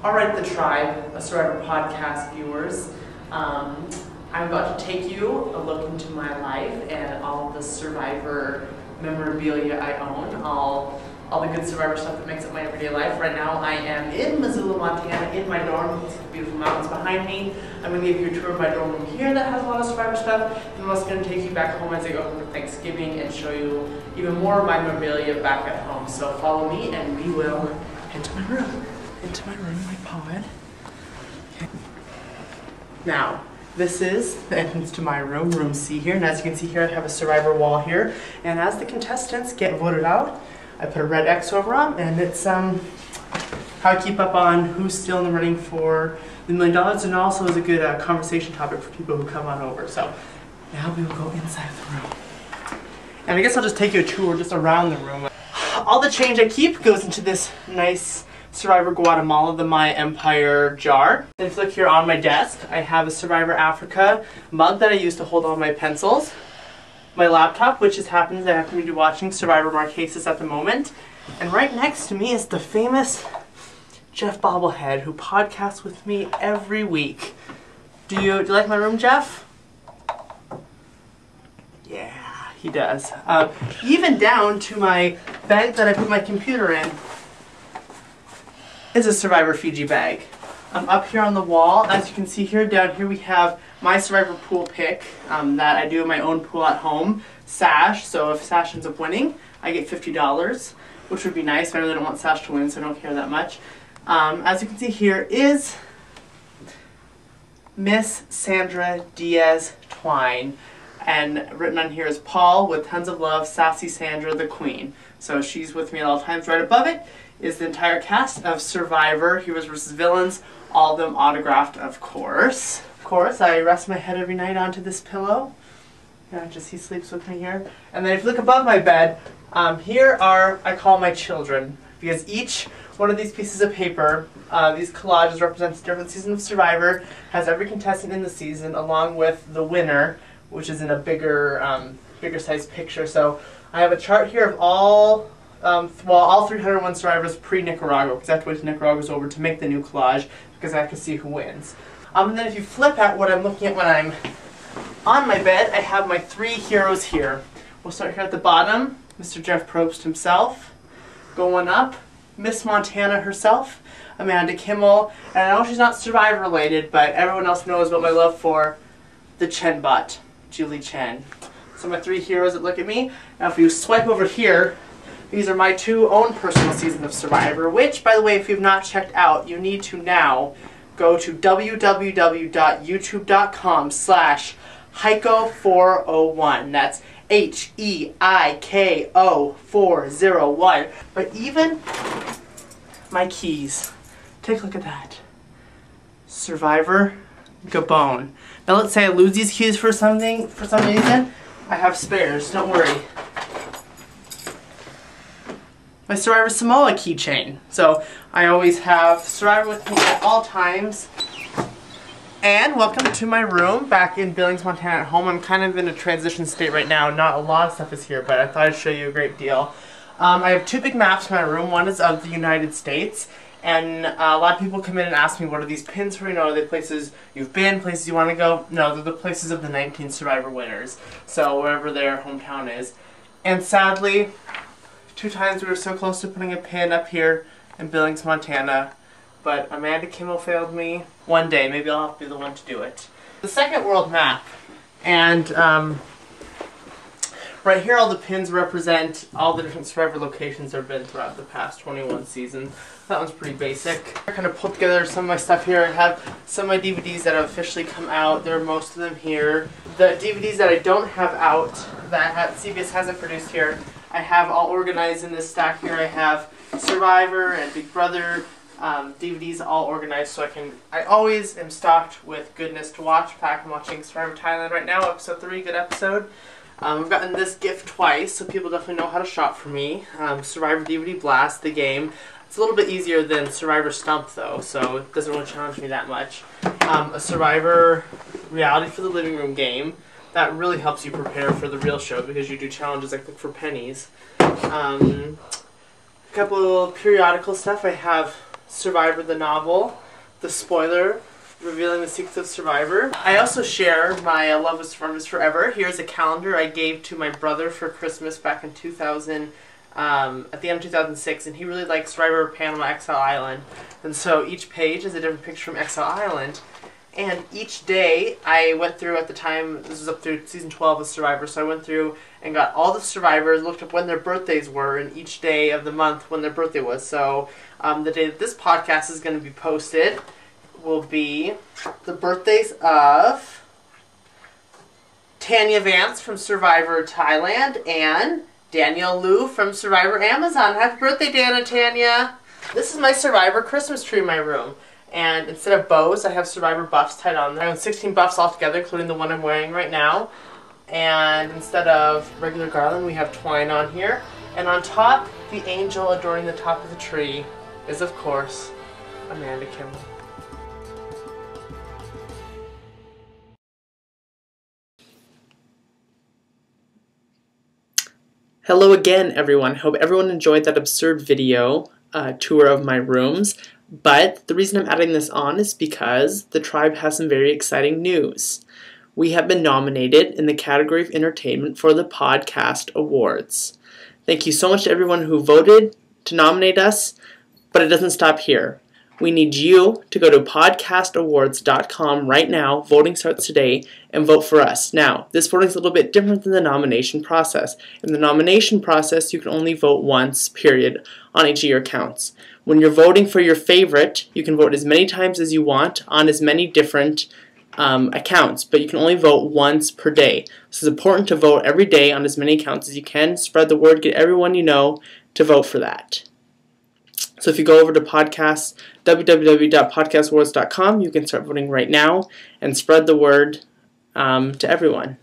Alright, the tribe, a Survivor podcast viewers. I'm about to take you a look into my life and all the Survivor memorabilia I own, all the good Survivor stuff that makes up my everyday life. Right now I am in Missoula, Montana, in my dorm. You can see the beautiful mountains behind me. I'm going to give you a tour of my dorm room here that has a lot of Survivor stuff. And I'm also going to take you back home as I go home for Thanksgiving and show you even more of my memorabilia back at home. So follow me and we will head to my room. My pod. Okay. Now, this is the entrance to my room, room C here, and as you can see here, I have a Survivor wall here, and as the contestants get voted out, I put a red X over them, and it's how I keep up on who's still in the running for the $1 million, and also is a good conversation topic for people who come on over. So, now we will go inside the room. And I guess I'll just take you a tour just around the room. All the change I keep goes into this nice Survivor Guatemala, the My Empire jar. Then if you look here on my desk, I have a Survivor Africa mug that I use to hold all my pencils. My laptop, which just happens I happen to be watching Survivor Marquesas at the moment. And right next to me is the famous Jeff Bobblehead, who podcasts with me every week. Do you like my room, Jeff? Yeah, he does. Even down to my bag that I put my computer in is a Survivor Fiji bag. Up here on the wall, as you can see here, down here we have my Survivor pool pick that I do in my own pool at home. Sash, so if Sash ends up winning, I get $50, which would be nice, but I really don't want Sash to win, so I don't care that much. As you can see here is Miss Sandra Diaz Twine, and written on here is Paul with tons of love, Sassy Sandra the Queen. So she's with me at all times. Right above it is the entire cast of Survivor, Heroes vs. Villains, all of them autographed, of course. Of course, I rest my head every night onto this pillow. Yeah, just he sleeps with me here. And then if you look above my bed, here are, I call my children, because each one of these pieces of paper, these collages represents a different season of Survivor, has every contestant in the season, along with the winner, which is in a bigger, bigger size picture. So I have a chart here of all 301 survivors pre-Nicaragua, because I have to wait till Nicaragua's over to make the new collage, because I have to see who wins. And then if you flip at what I'm looking at when I'm on my bed, I have my 3 heroes here. We'll start here at the bottom, Mr. Jeff Probst himself. Going up, Miss Montana herself, Amanda Kimmel. And I know she's not Survivor related, but everyone else knows about my love for the Chen bot, Julie Chen. So my 3 heroes that look at me. Now if you swipe over here, these are my 2 own personal seasons of Survivor, which, by the way, if you've not checked out, you need to now go to www.youtube.com/Heiko401. That's Heiko 401. But even my keys, take a look at that. Survivor Gabon. Now let's say I lose these keys for some reason, I have spares, don't worry. My Survivor Samoa keychain. So I always have Survivor with me at all times. And welcome to my room back in Billings, Montana at home. I'm kind of in a transition state right now. Not a lot of stuff is here, but I thought I'd show you a great deal. I have 2 big maps in my room. One is of the United States. And a lot of people come in and ask me, what are these pins for? You know, are they places you've been, places you want to go? No, they're the places of the 19 Survivor winners. So wherever their hometown is. And sadly, 2 times we were so close to putting a pin up here in Billings, Montana, but Amanda Kimmel failed me. One day, maybe I'll have to be the one to do it. The second world map, and right here all the pins represent all the different Survivor locations there have been throughout the past 21 seasons. That one's pretty basic. I kind of put together some of my stuff here. I have some of my DVDs that have officially come out. There are most of them here. The DVDs that I don't have out, that CBS hasn't produced here, I have all organized in this stack here. I have Survivor and Big Brother DVDs all organized, so I always am stocked with goodness to watch. In fact, I'm watching Survivor Thailand right now, episode 3, good episode. I've gotten this gift twice, so people definitely know how to shop for me. Survivor DVD Blast, the game. It's a little bit easier than Survivor Stump though, so it doesn't really challenge me that much. A Survivor Reality for the Living Room game. That really helps you prepare for the real show because you do challenges like Look for Pennies. A couple of periodical stuff. I have Survivor the novel, the spoiler, revealing the secrets of Survivor. I also share my love of Survivors Forever. Here's a calendar I gave to my brother for Christmas back in 2000, at the end of 2006, and he really liked Survivor Panama Exile Island. And so each page is a different picture from Exile Island. And each day, I went through, at the time, this was up through season 12 of Survivor, so I went through and got all the survivors, looked up when their birthdays were, and each day of the month when their birthday was. So the day that this podcast is going to be posted will be the birthdays of Tanya Vance from Survivor Thailand and Danielle Liu from Survivor Amazon. Happy birthday, Dan and Tanya! This is my Survivor Christmas tree in my room. And instead of bows, I have Survivor buffs tied on there. I own 16 buffs altogether, including the one I'm wearing right now. And instead of regular garland, we have twine on here. And on top, the angel adorning the top of the tree is, of course, Amanda Kimball. Hello again, everyone. Hope everyone enjoyed that absurd video tour of my rooms. But the reason I'm adding this on is because the tribe has some very exciting news. We have been nominated in the category of entertainment for the Podcast Awards. Thank you so much to everyone who voted to nominate us, but it doesn't stop here. We need you to go to podcastawards.com right now, voting starts today, and vote for us. Now, this voting is a little bit different than the nomination process. In the nomination process, you can only vote once, period, on each of your accounts. When you're voting for your favorite, you can vote as many times as you want on as many different accounts, but you can only vote once per day. So it's important to vote every day on as many accounts as you can. Spread the word, get everyone you know to vote for that. So if you go over to www.podcastawards.com, you can start voting right now and spread the word to everyone.